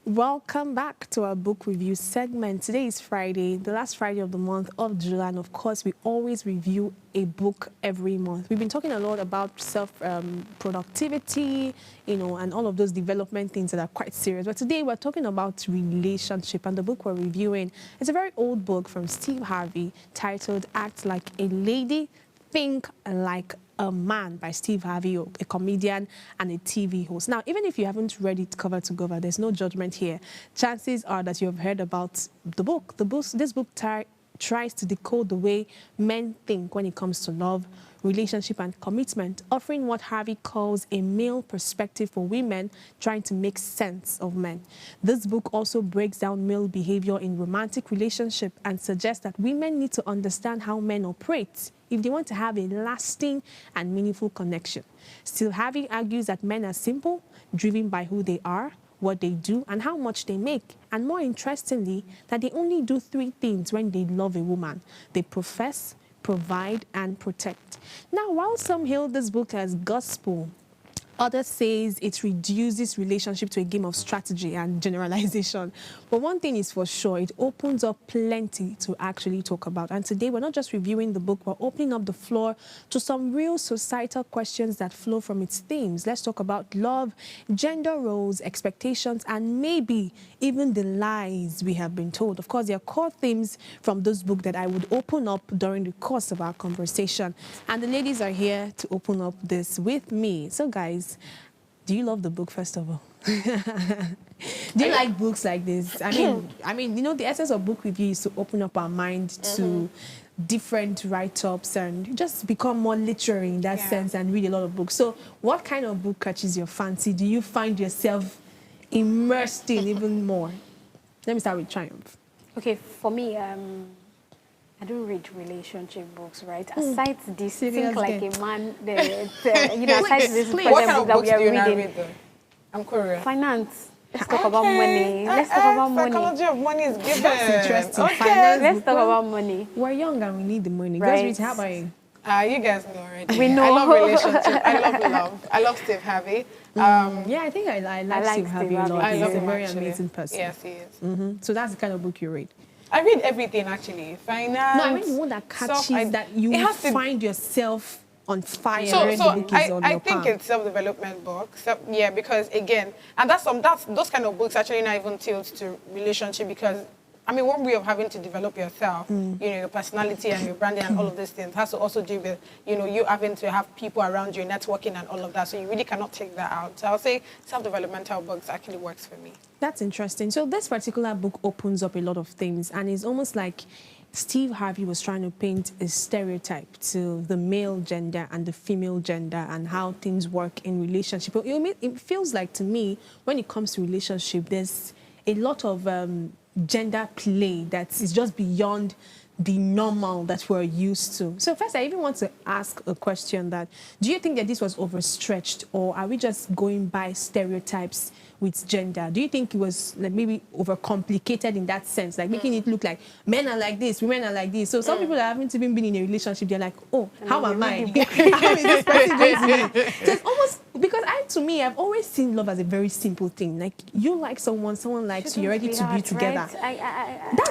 Welcome back to our book review segment. Today is Friday, the last Friday of the month of July, and of course, we always review a book every month. We've been talking a lot about self-productivity, and all of those development things that are quite serious. But today, we're talking about relationship, and the book we're reviewing is a very old book from Steve Harvey titled Act Like a Lady, Think Like a Man by Steve Harvey, a comedian and a TV host. Now, even if you haven't read it cover to cover, there's no judgment here. Chances are that you have heard about the book. This book tries to decode the way men think when it comes to love, relationship, and commitment, offering what Harvey calls a male perspective for women trying to make sense of men. This book also breaks down male behavior in romantic relationship and suggests that women need to understand how men operate if they want to have a lasting and meaningful connection. Still, Harvey argues that men are simple, driven by who they are, what they do, and how much they make. And more interestingly, that they only do three things when they love a woman. They profess, provide, and protect. Now, while some hail this book as gospel, others says it reduces relationship to a game of strategy and generalization. But one thing is for sure, it opens up plenty to actually talk about. And today, we're not just reviewing the book, we're opening up the floor to some real societal questions that flow from its themes. Let's talk about love, gender roles, expectations, and maybe even the lies we have been told. Of course, there are core themes from this book that I would open up during the course of our conversation. And the ladies are here to open up this with me. So, guys, do you love the book, first of all? Do you like books like this? I mean, the essence of book review is to open up our mind to different write-ups and just become more literary in that sense and read a lot of books. So what kind of book catches your fancy? Do you find yourself immersed in even more? Let me start with Triumph. Okay, for me, I don't read relationship books, right? Aside this, think like a man. Aside this what kind of that books we are do you not reading. read, though? I'm curious. Finance. Let's talk about money. Let's talk about money. Psychology of money is given. That's interesting. Okay. Finance. Let's talk about money. We're young and we need the money. Right. Girls, how about you? You guys know already. We know. I love relationship. I love love. I love Steve Harvey. Yeah, I think I like Steve Harvey a lot. I He's love a him, very actually. amazing person. Yes, he is. So that's the kind of book you read. I read everything, actually. Finance. No, I mean the one that catches that you find yourself on fire. So when the book is on I your think palm. it's self-development books. Yeah, because again, and that's those kind of books actually not even tilt to relationship, because I mean, one way of having to develop yourself, your personality and your branding and all of these things has to also do with, you having to have people around you, networking and all of that. So you really cannot take that out. So I'll say self-developmental books actually works for me. That's interesting. So this particular book opens up a lot of things, and it's almost like Steve Harvey was trying to paint a stereotype to the male gender and the female gender and how things work in relationship. But it feels like, to me, when it comes to relationship, there's a lot of gender play that is just beyond the normal that we're used to. So first, I even want to ask a question that, do you think that this was overstretched, or are we just going by stereotypes with gender? Do you think it was like maybe overcomplicated in that sense, like making it look like men are like this, women are like this? So some people that haven't even been in a relationship, they're like, oh, how am I? How is this person going to be? So it's almost, because to me, I've always seen love as a very simple thing. Like, you like someone likes you, you're ready to be together. Right?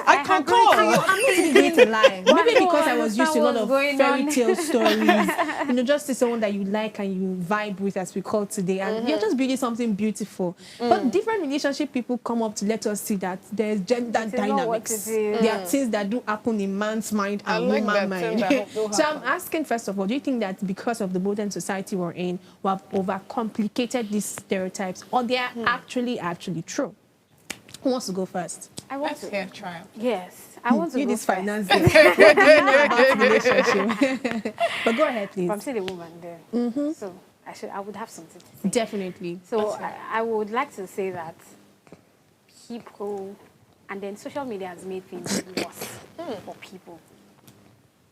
I can call. I'm not even going to lie. Maybe because I was used to a lot of fairy tale stories. Just see someone that you like and you vibe with, as we call today, and you're just building something beautiful. But different relationship people come up to let us see that there's gender dynamics. There are things that do happen in man's mind and woman's mind. So I'm asking, first of all, do you think that because of the modern society we're in, we have overcomplicated these stereotypes, or they are actually true? Who wants to go first? I want to. Yeah, try. Yes, I want to. You go this first. finance. What do you know about relationship? But go ahead, please. I'm still a woman there, so I would have something to say. Definitely. So I would like to say that people, and then social media has made things worse for people.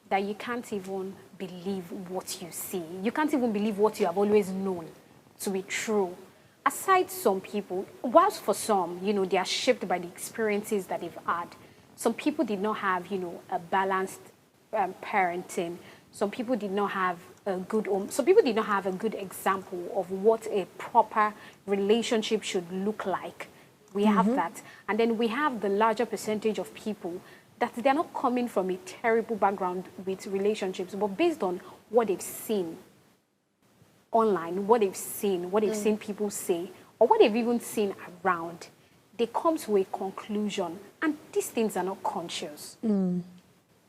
That you can't even believe what you see. You can't even believe what you have always known to be true. Aside some people, whilst for some, they are shaped by the experiences that they've had. Some people did not have, a balanced parenting. Some people did not have a good home. Some people did not have a good example of what a proper relationship should look like, We have that. And then we have the larger percentage of people that they're not coming from a terrible background with relationships, but based on what they've seen online, what they've seen people say, or what they've even seen around, they come to a conclusion. And these things are not conscious.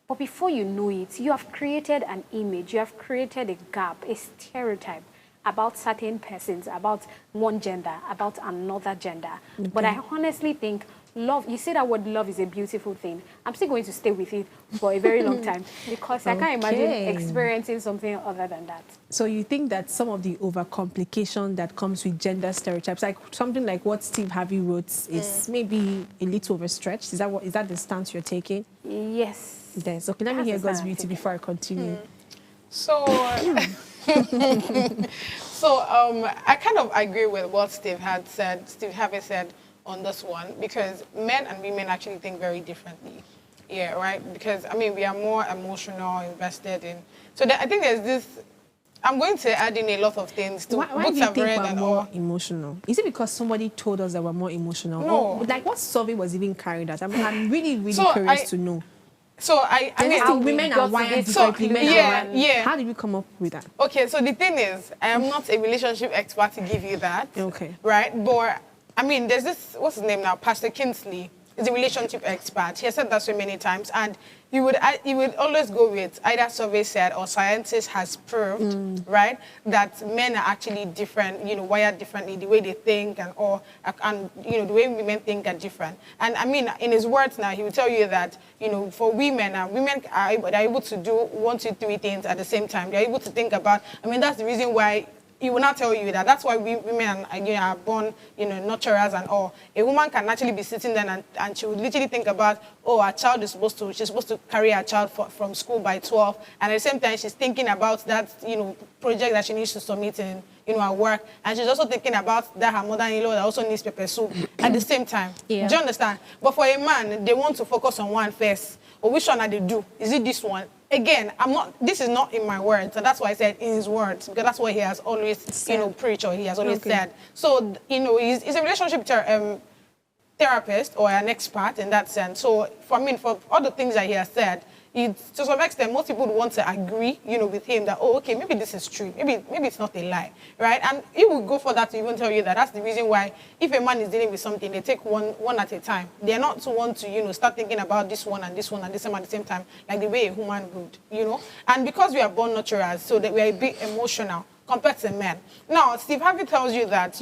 But before you know it, you have created an image, you have created a gap, a stereotype about certain persons, about one gender, about another gender. Okay. But I honestly think love, you say that word love is a beautiful thing. I'm still going to stay with it for a very long time because I can't imagine experiencing something other than that. So you think that some of the overcomplication that comes with gender stereotypes, like something like what Steve Harvey wrote, is maybe a little overstretched? Is that the stance you're taking? Yes. Yes. Okay, let me hear God's beauty before I continue. So, I kind of agree with what Steve Harvey said on this one, because men and women actually think very differently. Yeah, right? Because, I mean, we are more emotional, invested in. So I think there's this, I'm going to add in a lot of things to why books do you I've think read we're and more all. emotional? Is it because somebody told us that we're more emotional? No. Or, like, what survey was even carried out? I'm really So curious to know. So I mean, how women are wired differently. How did we come up with that? Okay, so the thing is, I am not a relationship expert to give you that. Okay. Right? But, I mean, there's this, what's his name now? Pastor Kingsley is a relationship expert. He has said that so many times. And he would always go with either survey said or scientists has proved, right, that men are actually different, wired differently, the way they think and the way women think are different. And I mean, in his words now, he will tell you that, for women are able to do 1, 2, 3 things at the same time. They're able to think about, I mean, that's the reason why he will not tell you that. That's why women are born, nurturers and all. A woman can actually be sitting there and she would literally think about, oh, her child is she's supposed to carry her child from school by 12. And at the same time, she's thinking about that, project that she needs to submit in, her work. And she's also thinking about that her mother-in-law that also needs pepper soup at the same time. Yeah. Do you understand? But for a man, they want to focus on one first. Or which one are they do? Is it this one? Again, this is not in my words, and that's why I said in his words, because that's what he has always, preached, or he has always said. So, he's a relationship therapist or an expert in that sense. So, for all the things that he has said, to some extent, most people would want to agree, with him that, oh, okay, maybe this is true. Maybe it's not a lie, right? And he will go for that to even tell you that that's the reason why if a man is dealing with something, they take one at a time. They're not to want to, start thinking about this one and this one and this one at the same time, like the way a woman would, And because we are born nurturers, so that we are a bit emotional compared to men. Now, Steve Harvey tells you that,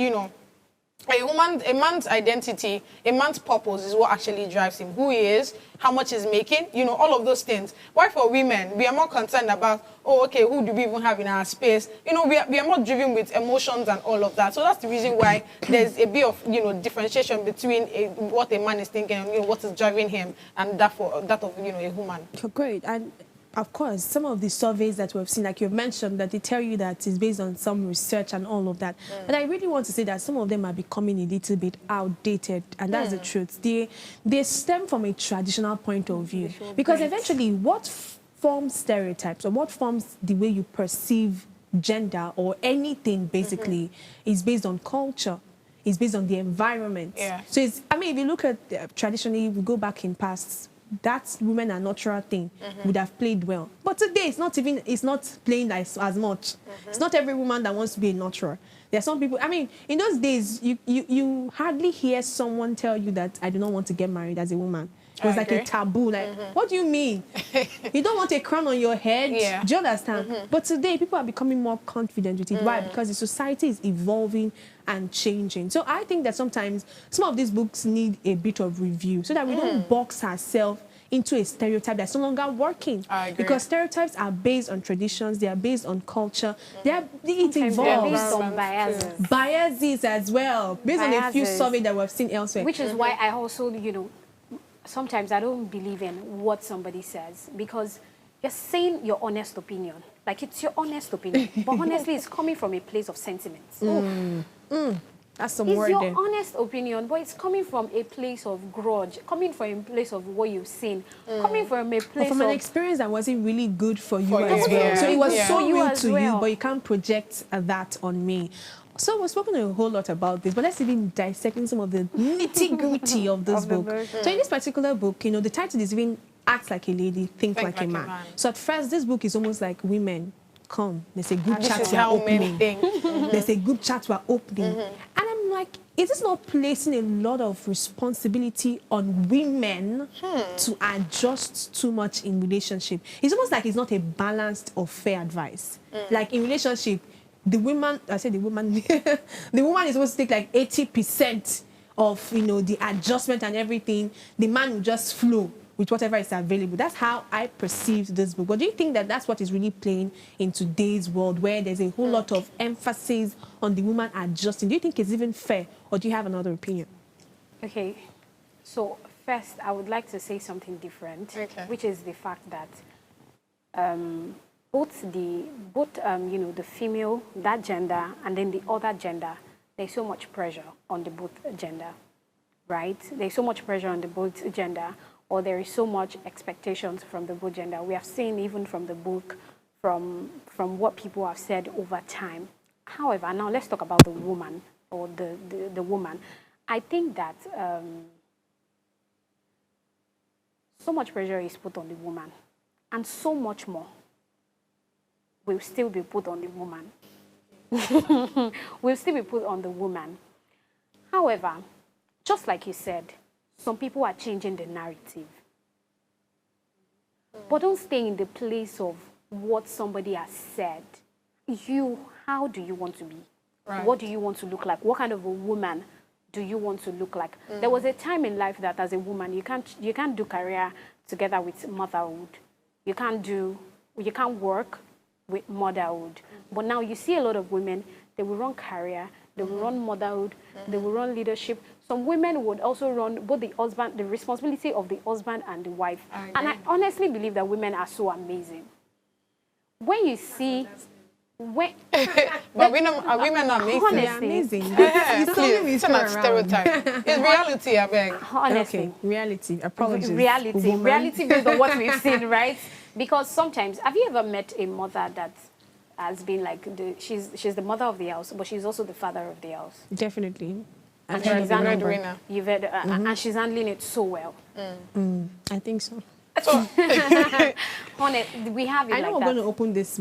a man's identity, a man's purpose is what actually drives him. Who he is, how much he's making, all of those things. Why for women, we are more concerned about, oh, okay, who do we even have in our space? We are more driven with emotions and all of that. So that's the reason why there's a bit of, differentiation between what a man is thinking and what is driving him and that of, a woman. Great. And of course, some of the surveys that we've seen, like you've mentioned, that they tell you that it's based on some research and all of that. But I really want to say that some of them are becoming a little bit outdated, and that's the truth. They stem from a traditional point of view. Because eventually, what forms stereotypes or what forms the way you perceive gender or anything, basically, is based on culture. It's based on the environment. Yeah. So, if you look at traditionally, we go back in past, that women are natural thing would have played well. But today, it's not playing as much. It's not every woman that wants to be a natural. There are some people, in those days, you hardly hear someone tell you that I do not want to get married as a woman. It was like a taboo. Like, what do you mean? You don't want a crown on your head? Yeah. Do you understand? But today, people are becoming more confident with it. Why? Because the society is evolving and changing. So I think that sometimes some of these books need a bit of review so that we don't box ourselves into a stereotype that's no longer working. I agree. Because stereotypes are based on traditions, they are based on culture, it evolves. They're based on biases. Biases as well, based on a few surveys that we've seen elsewhere. Which is why I also, sometimes I don't believe in what somebody says, because you're saying your honest opinion. Like, it's your honest opinion. But honestly, it's coming from a place of sentiments. That's some word there. It's your honest opinion, but it's coming from a place of grudge, coming from a place of what you've seen, coming from a place from of an experience that wasn't really good for you as well. Yeah. So it was so real as to well. you, but you can't project that on me. So we've spoken a whole lot about this, but let's even dissect some of the nitty-gritty of this book. So in this particular book, the title is even Act Like a Lady, Think Like a Man. So at first, this book is almost like women come. There's a group chat we're opening. There's a group chat we're opening. And I'm like, is this not placing a lot of responsibility on women to adjust too much in relationship? It's almost like it's not a balanced or fair advice. Like in relationship, the woman, the woman is supposed to take like 80% of, the adjustment and everything. The man will just flow with whatever is available. That's how I perceived this book. But do you think that that's what is really playing in today's world, where there's a whole lot of emphasis on the woman adjusting? Do you think it's even fair, or do you have another opinion? Okay, so first I would like to say something different, which is the fact that both the female, that gender, and then the other gender, there's so much pressure on the both gender, right? There's so much pressure on the both gender, or there is so much expectations from the both gender. We have seen even from the book, from what people have said over time. However, now let's talk about the woman, or the woman. I think that so much pressure is put on the woman, and so much more will still be put on the woman. Will still be put on the woman. However, just like you said, some people are changing the narrative. But don't stay in the place of what somebody has said. How do you want to be? Right. What do you want to look like? What kind of a woman do you want to look like? There was a time in life that as a woman, you can't do career together with motherhood. You can't work with motherhood. But now you see a lot of women, they will run career, they will run motherhood, they will run leadership. Some women would also run both the responsibility of the husband and the wife. And I honestly believe that women are so amazing. When you see... but women are amazing. Honestly, it's not stereotype. It's reality, I beg. Honestly. Okay, reality. Apologies. Reality based on what we've seen, right? Because sometimes, have you ever met a mother that has been like, she's the mother of the house, but she's also the father of the house? Definitely. And she's handling, and she's handling it so well. I think so. So, we have it I know like we're that. going to open this,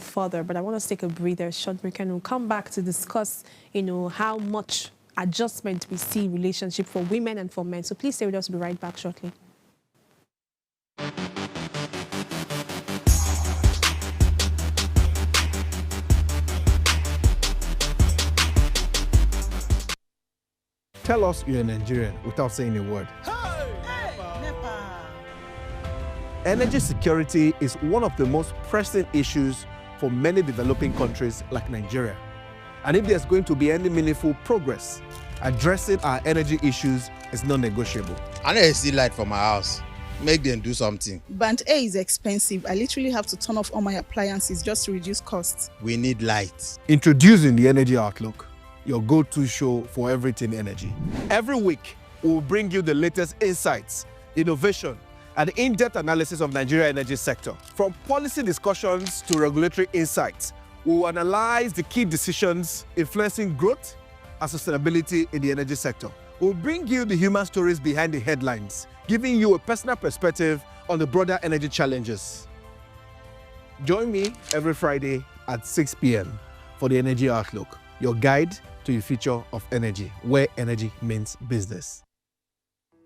further, but I want us to take a breather, short break, and we'll come back to discuss, how much adjustment we see in relationship for women and for men. So please stay with us. We'll be right back shortly. Tell us you're a Nigerian without saying a word. Energy security is one of the most pressing issues for many developing countries like Nigeria. And if there's going to be any meaningful progress, addressing our energy issues is non-negotiable. I need to see light for my house. Make them do something. Band A is expensive. I literally have to turn off all my appliances just to reduce costs. We need light. Introducing the Energy Outlook, your go-to show for everything energy. Every week, we'll bring you the latest insights, innovation, and in-depth analysis of Nigeria's energy sector. From policy discussions to regulatory insights, we'll analyze the key decisions influencing growth and sustainability in the energy sector. We'll bring you the human stories behind the headlines, giving you a personal perspective on the broader energy challenges. Join me every Friday at 6 p.m. for the Energy Outlook, your guide to the future of energy, where energy means business.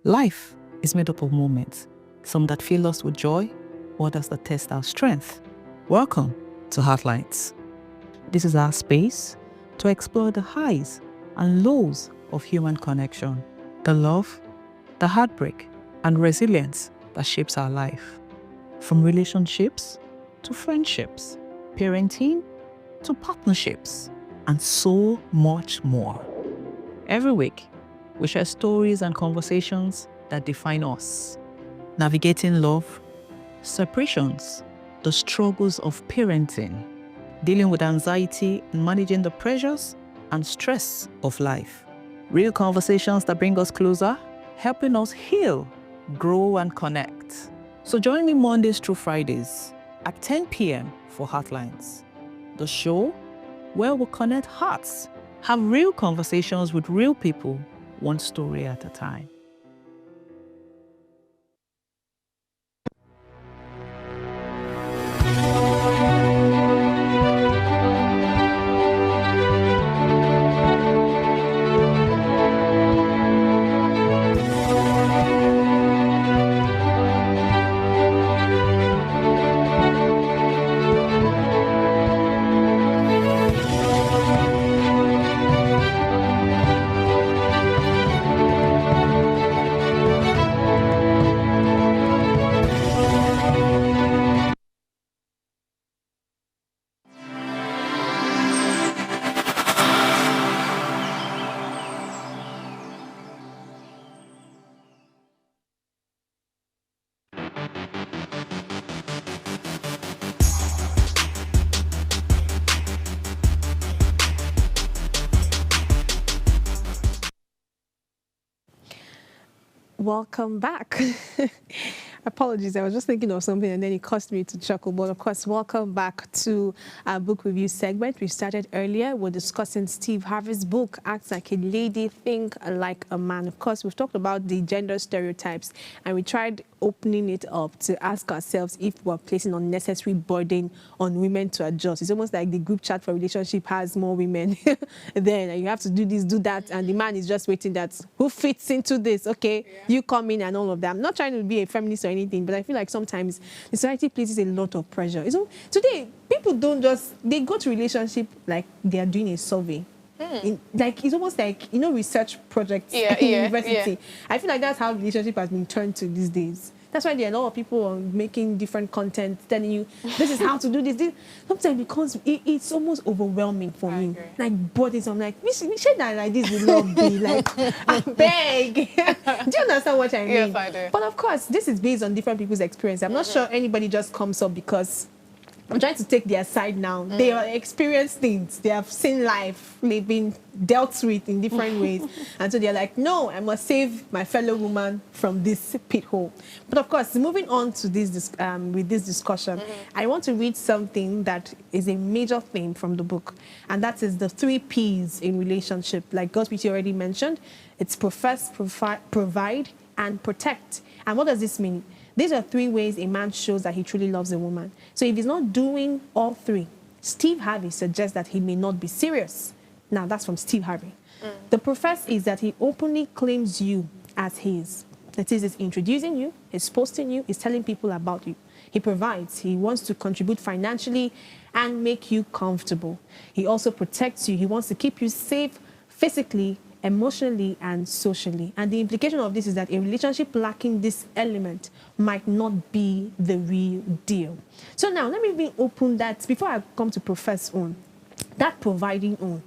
Life is made up of moments, some that fill us with joy, others that test our strength. Welcome to Heartlines. This is our space to explore the highs and lows of human connection, the love, the heartbreak, and resilience that shapes our life. From relationships to friendships, parenting to partnerships, and so much more. Every week, we share stories and conversations that define us. Navigating love, separations, the struggles of parenting, dealing with anxiety and managing the pressures and stress of life. Real conversations that bring us closer, helping us heal, grow, and connect. So join me Mondays through Fridays at 10 p.m. for Heartlines, the show where we connect hearts, have real conversations with real people, one story at a time. Welcome back. Apologies, I was just thinking of something and then it caused me to chuckle. But of course, welcome back to our book review segment. We started earlier. We're discussing Steve Harvey's book, Act Like a Lady, Think Like a Man. Of course, we've talked about the gender stereotypes and we tried opening it up to ask ourselves if we're placing unnecessary burden on women to adjust. It's almost like the group chat for relationship has more women then, and you have to do this, do that, and the man is just waiting that who fits into this, okay, you come in and all of that. I'm not trying to be a feminist or anything, but I feel like sometimes the society places a lot of pressure. So today, people don't just, they go to relationship like they are doing a survey. Like it's almost like, you know, research projects in university. I feel like that's how relationship has been turned to these days. That's why there are a lot of people making different content, telling you this is how to do this. Sometimes because it's almost overwhelming for me. Like bodies, I'm like, we should not like this will not be like, I beg. Do you understand what I mean? Yes, I do. But of course, this is based on different people's experience. I'm not sure anybody just comes up because I'm trying to take their side now. They are experienced things. They have seen life. They've been dealt with in different ways. And so they're like, no, I must save my fellow woman from this pit hole. But of course, moving on to this with this discussion, I want to read something that is a major theme from the book. And that is the 3 P's in relationship. Like Gospel already mentioned, it's profess, provide, and protect. And what does this mean? These are 3 ways a man shows that he truly loves a woman. So if he's not doing all 3, Steve Harvey suggests that he may not be serious. Now, that's from Steve Harvey. The profess is that he openly claims you as his. That is, he's introducing you, he's posting you, he's telling people about you. He provides. He wants to contribute financially and make you comfortable. He also protects you. He wants to keep you safe physically, emotionally, and socially. And the implication of this is that a relationship lacking this element might not be the real deal. So now, let me open that before I come to profess on, that providing on.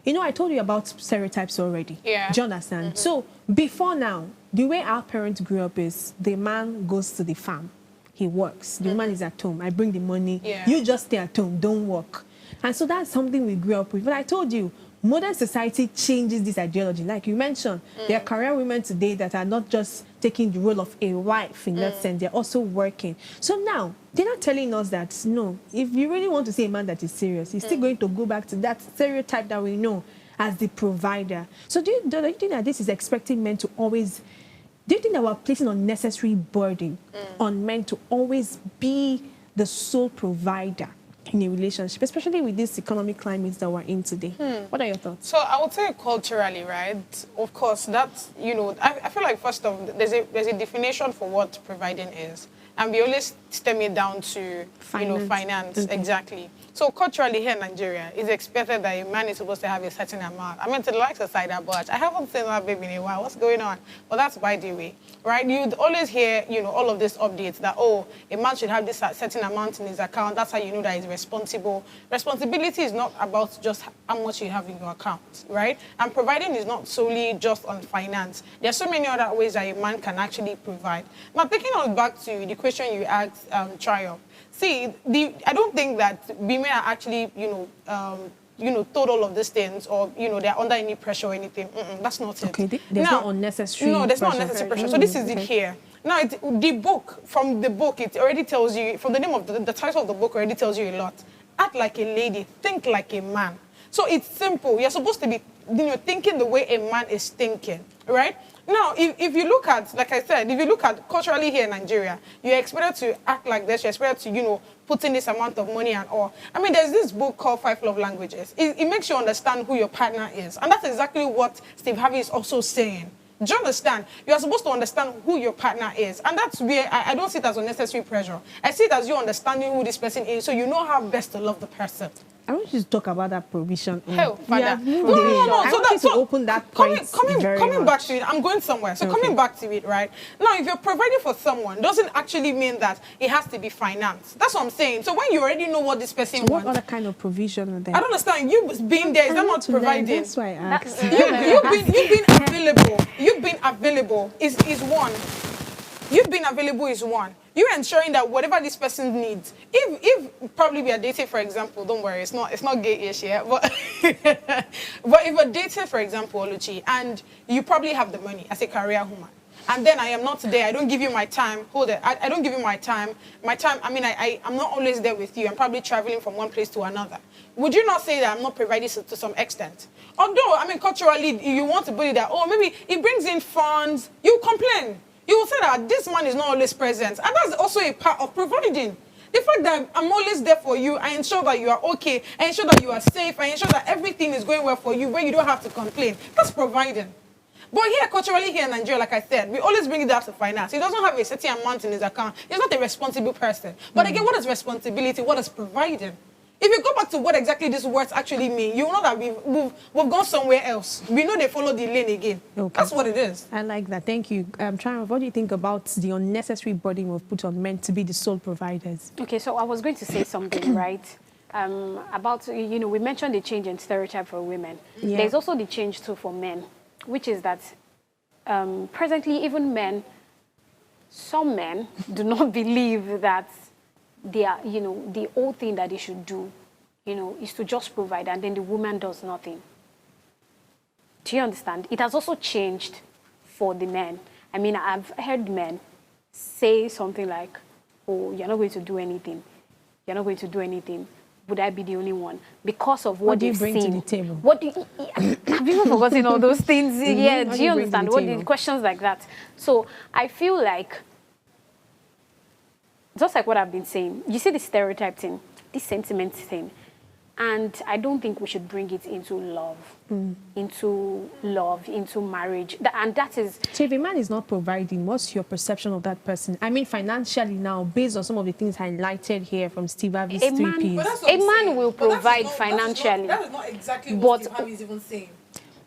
You know, I told you about stereotypes already. Yeah. Do you understand? So before now, the way our parents grew up is the man goes to the farm. He works. The woman is at home. I bring the money. Yeah. You just stay at home. Don't work. And so that's something we grew up with. But I told you, modern society changes this ideology. Like you mentioned, there are career women today that are not just taking the role of a wife in that sense. They're also working. So now, they're not telling us that, no, if you really want to see a man that is serious, he's still going to go back to that stereotype that we know as the provider. So do you think that this is expecting men to always... Do you think that we're placing unnecessary burden on men to always be the sole provider in a relationship, especially with this economic climate that we're in today? What are your thoughts? So I would say culturally, right? Of course, that's, you know, I feel like first off, there's a definition for what providing is. And we always stem it down to, finance. Okay. Exactly. So culturally here in Nigeria, it's expected that a man is supposed to have a certain amount. I mean, to the likes of Cider, but I haven't seen that baby in a while. What's going on? But that's by the way, right? You'd always hear, all of these updates that, oh, a man should have this certain amount in his account. That's how you know that he's responsible. Responsibility is not about just how much you have in your account, right? And providing is not solely just on finance. There are so many other ways that a man can actually provide. Now, taking on back to the question you asked, Triumph. See, I don't think that women are actually, told all of these things or, they're under any pressure or anything. That's not it. Okay, there's no unnecessary No, there's no unnecessary pressure. So this is it here. Now, from the book, it already tells you, from the name of the title of the book already tells you a lot. Act like a lady, think like a man. So it's simple. You're supposed to be, thinking the way a man is thinking, right? Now, if you look at, like I said, if you look at culturally here in Nigeria, you're expected to act like this, you're expected to, put in this amount of money and all. I mean, there's this book called 5 Love Languages. It makes you understand who your partner is. And that's exactly what Steve Harvey is also saying. Do you understand? You are supposed to understand who your partner is. And that's where I don't see it as unnecessary pressure. I see it as you understanding who this person is, so you know how best to love the person. I want you to talk about that provision. Hell, Father. No. I want you to open that point coming back to it, I'm going somewhere. So coming back to it, right? Now, if you're providing for someone, doesn't actually mean that it has to be finance. That's what I'm saying. So when you already know what this person wants. What other kind of provision are there? I don't understand. You being there, is that not providing? That's why I asked. You've been available is one. You've been available is one. You're ensuring that whatever this person needs, if probably we are dating, for example, don't worry, it's not gay-ish yet, but but if we're dating, for example, Oluchi, and you probably have the money as a career woman, and then I am not there, I don't give you my time, I don't give you my time, I mean, I'm not always there with you, I'm probably traveling from one place to another. Would you not say that I'm not providing to some extent? Although, I mean, culturally, you want to put it that, oh, maybe it brings in funds, you complain. You will say that this man is not always present. And that's also a part of providing. The fact that I'm always there for you, I ensure that you are okay, I ensure that you are safe, I ensure that everything is going well for you where you don't have to complain. That's providing. But here, culturally here in Nigeria, like I said, we always bring it down to finance. He doesn't have a certain amount in his account. He's not a responsible person. But again, what is responsibility? What is providing? If you go back to what exactly these words actually mean, you will know that we've gone somewhere else. We know they follow the lane again. Okay. That's what it is. I like that. Thank you. Triumph, what do you think about the unnecessary burden we've put on men to be the sole providers? Okay, so I was going to say something, right? About, we mentioned the change in stereotype for women. Yeah. There's also the change too for men, which is that presently even some men do not believe that the old thing that they should do, is to just provide, and then the woman does nothing. Do you understand? It has also changed for the men. I mean, I've heard men say something like, oh, you're not going to do anything. You're not going to do anything. Would I be the only one? Because of what they've seen. What do you bring to the table? What do you, have you forgotten all those things? Mm-hmm. Yeah, do you understand? Questions like that. So I feel like, just like what I've been saying, you see the stereotype thing, this sentiment thing, and I don't think we should bring it into love, into marriage. And that is... So if a man is not providing, what's your perception of that person? I mean, financially now, based on some of the things highlighted here from Steve Harvey's 3 Ps. A man will provide financially. That is not exactly what Steve Harvey is even saying.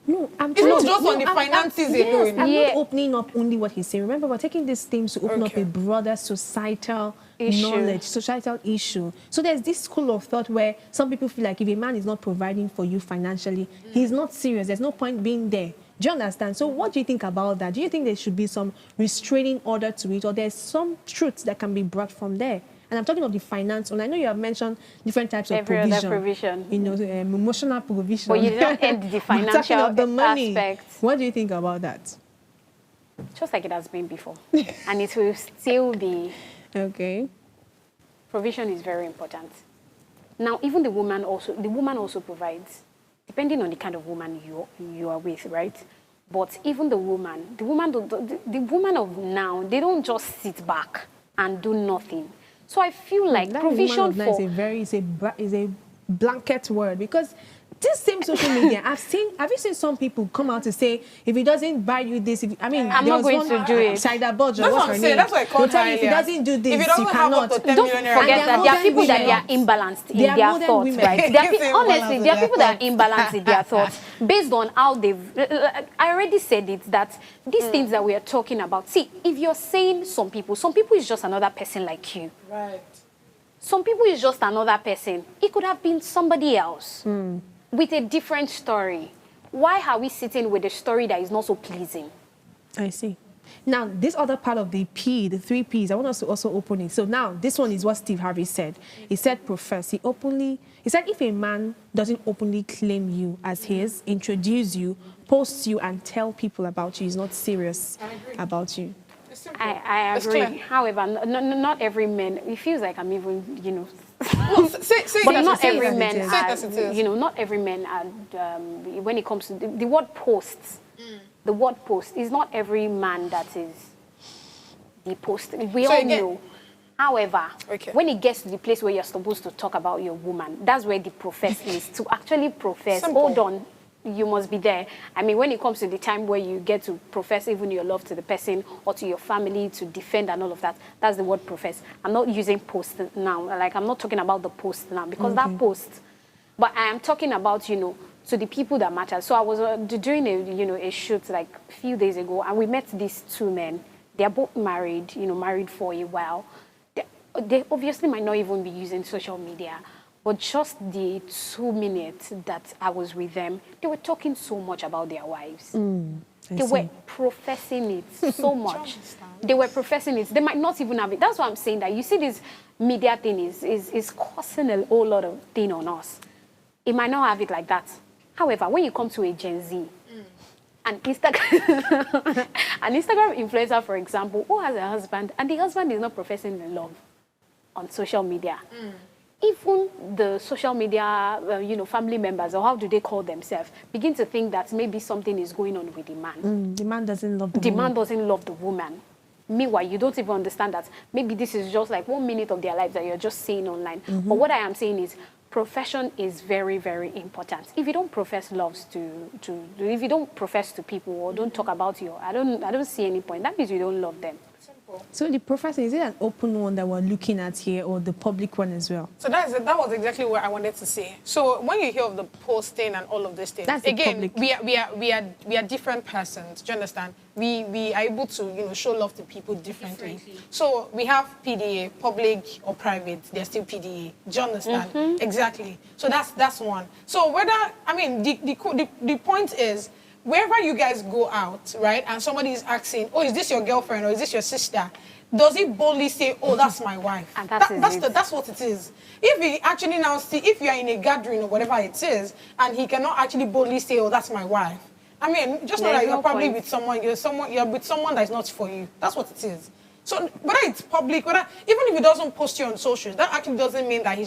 No, it's not just on the finances alone. I'm not opening up only what he's saying. Remember, we're taking these themes to open up a broader societal knowledge, societal issue. So there's this school of thought where some people feel like if a man is not providing for you financially, he's not serious. There's no point being there. Do you understand? So what do you think about that? Do you think there should be some restraining order to it, or there's some truths that can be brought from there? And I'm talking of the finance. And I know you have mentioned different types of provision. Every other provision. Emotional provision. But you don't end the financial of the money aspect. What do you think about that? Just like it has been before. And it will still be. Okay. Provision is very important. Now, even the woman also provides, depending on the kind of woman you are with, right? But even the woman of now, they don't just sit back and do nothing. So I feel like provision for... is a blanket word, because this same social media, have you seen some people come out to say, if he doesn't buy you this, I'm not going to do it. Saida Bojo, what's her name? That's what I call her. If he doesn't do this, you cannot. Don't forget that there are people that they are imbalanced in their thoughts, right? Honestly, there are people that are imbalanced in their thoughts based on how they've... I already said it, that these things that we are talking about, see, if you're saying some people is just another person like you. Right. Some people is just another person. It could have been somebody else. With a different story. Why are we sitting with a story that is not so pleasing? I see. Now, this other part of the 3 Ps, I want us to also open it. So now, this one is what Steve Harvey said. He said, profess. He said, if a man doesn't openly claim you as his, introduce you, post you, and tell people about you, he's not serious about you. simple. I It's agree. clear. However, not every man. It feels like I'm even, you know. No, say But it not as it every is. man Say it as it are, is. you know, not every man are, when it comes to the word posts, the word post is not every man that is the post. We So all again- know. However, Okay. when it gets to the place where you're supposed to talk about your woman, that's where the profess is. To actually profess, Simple. hold on, you must be there. I mean, when it comes to the time where you get to profess even your love to the person or to your family, to defend and all of that, that's the word profess. I'm not using post now. Like, I'm not talking about the post now because that post, but I am talking about, you know, to the people that matter. So I was doing a shoot like a few days ago, and we met these two men. They are both married, you know, married for a while. They obviously might not even be using social media, but just the 2 minutes that I was with them, they were talking so much about their wives. They were professing it so much. They were professing it. They might not even have it. That's why I'm saying that. You see, this media thing is causing a whole lot of thing on us. It might not have it like that. However, when you come to a Gen Z, an Instagram influencer, for example, who has a husband, and the husband is not professing love on social media. Even the social media, family members, or how do they call themselves, begin to think that maybe something is going on with the man. The man doesn't love the The woman. man doesn't love the woman. Meanwhile, you don't even understand that maybe this is just like 1 minute of their life that you're just seeing online. But what I am saying is, profession is very, very important. If you don't profess loves if you don't profess to people or don't talk about I don't see any point. That means you don't love them. So the professor, is it an open one that we're looking at here or the public one as well? So that was exactly what I wanted to say. So when you hear of the posting and all of these things, That's the again, public. we are different persons. Do you understand? We are able to show love to people differently. So we have PDA, public or private. They're still PDA. Do you understand? Exactly. So that's one. So the point is, wherever you guys go out, right, and somebody is asking, oh, is this your girlfriend or is this your sister? Does he boldly say, oh, that's my wife? And that's what it is. If he actually if you are in a gathering or whatever it is, and he cannot actually boldly say, oh, that's my wife. I mean, just know that you're probably with someone, you're with someone that's not for you. That's what it is. So whether it's public, even if he doesn't post you on socials, that actually doesn't mean that he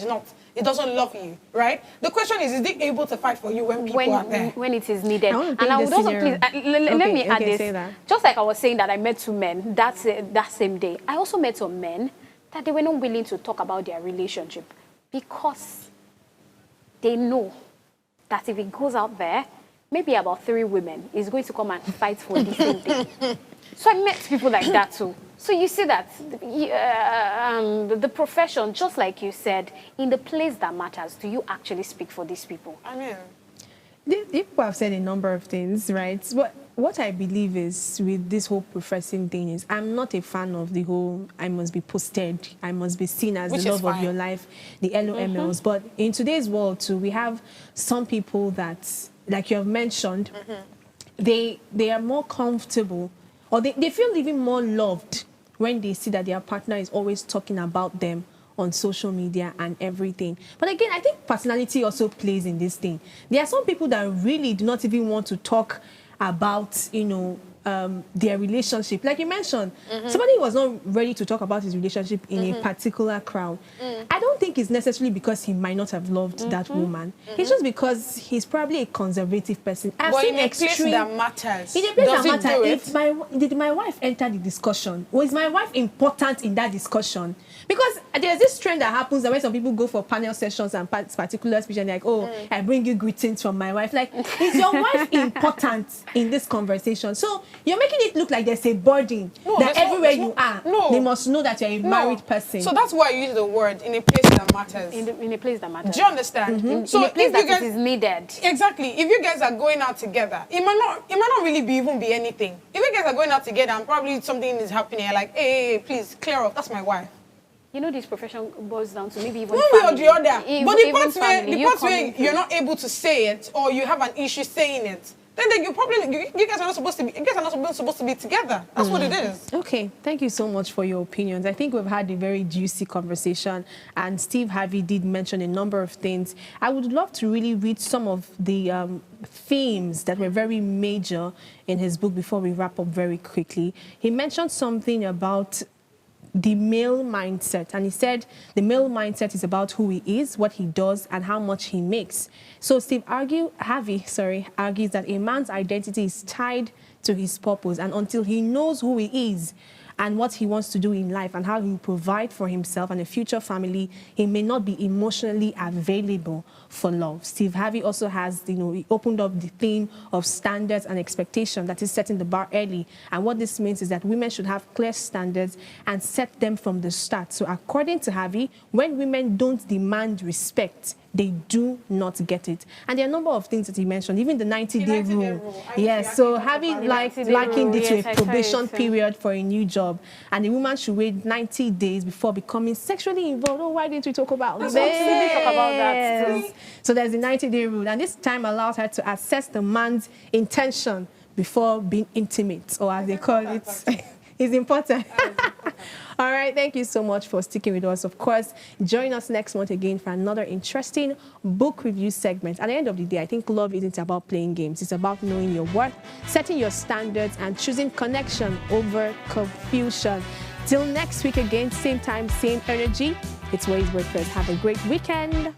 doesn't love you, right? The question is he able to fight for you when people are there? When it is needed. I want to And I paint would the also please, scenario. let me add Okay, this. say that. Just like I was saying that I met 2 men that same day, I also met some men that they were not willing to talk about their relationship because they know that if it goes out there, maybe about 3 women is going to come and fight for the same thing. So I met people like that too. So you see that the profession, just like you said, in the place that matters, do you actually speak for these people? I mean, The people have said a number of things, right? But what I believe is with this whole professing thing is I'm not a fan of the whole I must be posted, I must be seen as Which the is love of fine. your life, the LOMLs. But in today's world too, we have some people that, like you have mentioned, they are more comfortable or they feel even more loved when they see that their partner is always talking about them on social media and everything. But again, I think personality also plays in this thing. There are some people that really do not even want to talk about, their relationship. Like you mentioned, somebody was not ready to talk about his relationship in a particular crowd. I don't think it's necessarily because he might not have loved that woman. It's just because he's probably a conservative person. I've but seen in a place extreme... that matters, In a place does that it do matters, it? did my wife enter the discussion? Or is my wife important in that discussion? Because there's this trend that happens that when some people go for panel sessions and particular speech and they're like, oh, I bring you greetings from my wife. Like, is your wife important in this conversation? So you're making it look like there's a burden that everywhere you are, they must know that you're a married person. So that's why I use the word in a place that matters. In a place that matters. Do you understand? So in a place if that you guys, it is needed. Exactly. If you guys are going out together, it might not really even be anything. If you guys are going out together and probably something is happening, you're like, hey, please clear off. That's my wife. This profession boils down to maybe even One way or family. the other. But the Even part family, where you're not able to say it or you have an issue saying it, then you guys are not supposed to be. You guys are not supposed to be together. That's what it is. Okay, thank you so much for your opinions. I think we've had a very juicy conversation, and Steve Harvey did mention a number of things. I would love to really read some of the themes that were very major in his book before we wrap up very quickly. He mentioned something about the male mindset, and he said the male mindset is about who he is, what he does, and how much he makes. So Harvey argues that a man's identity is tied to his purpose, and until he knows who he is and what he wants to do in life and how he will provide for himself and a future family, he may not be emotionally available for love. Steve Harvey also has, he opened up the theme of standards and expectation, that is setting the bar early. And what this means is that women should have clear standards and set them from the start. So according to Harvey, when women don't demand respect, they do not get it. And there are a number of things that he mentioned, even the 90-day rule. Yes, so Harvey likened it to a probation period for a new job. And a woman should wait 90 days before becoming sexually involved. Oh, why didn't we talk about this? We talk about that too. So there's the 90-day rule. And this time allows her to assess the man's intention before being intimate, or as they call it. It's important. All right, thank you so much for sticking with us. Of course, join us next month again for another interesting book review segment. At the end of the day, I think love isn't about playing games. It's about knowing your worth, setting your standards, and choosing connection over confusion. Till next week again, same time, same energy. It's Ways Breakfast. Have a great weekend.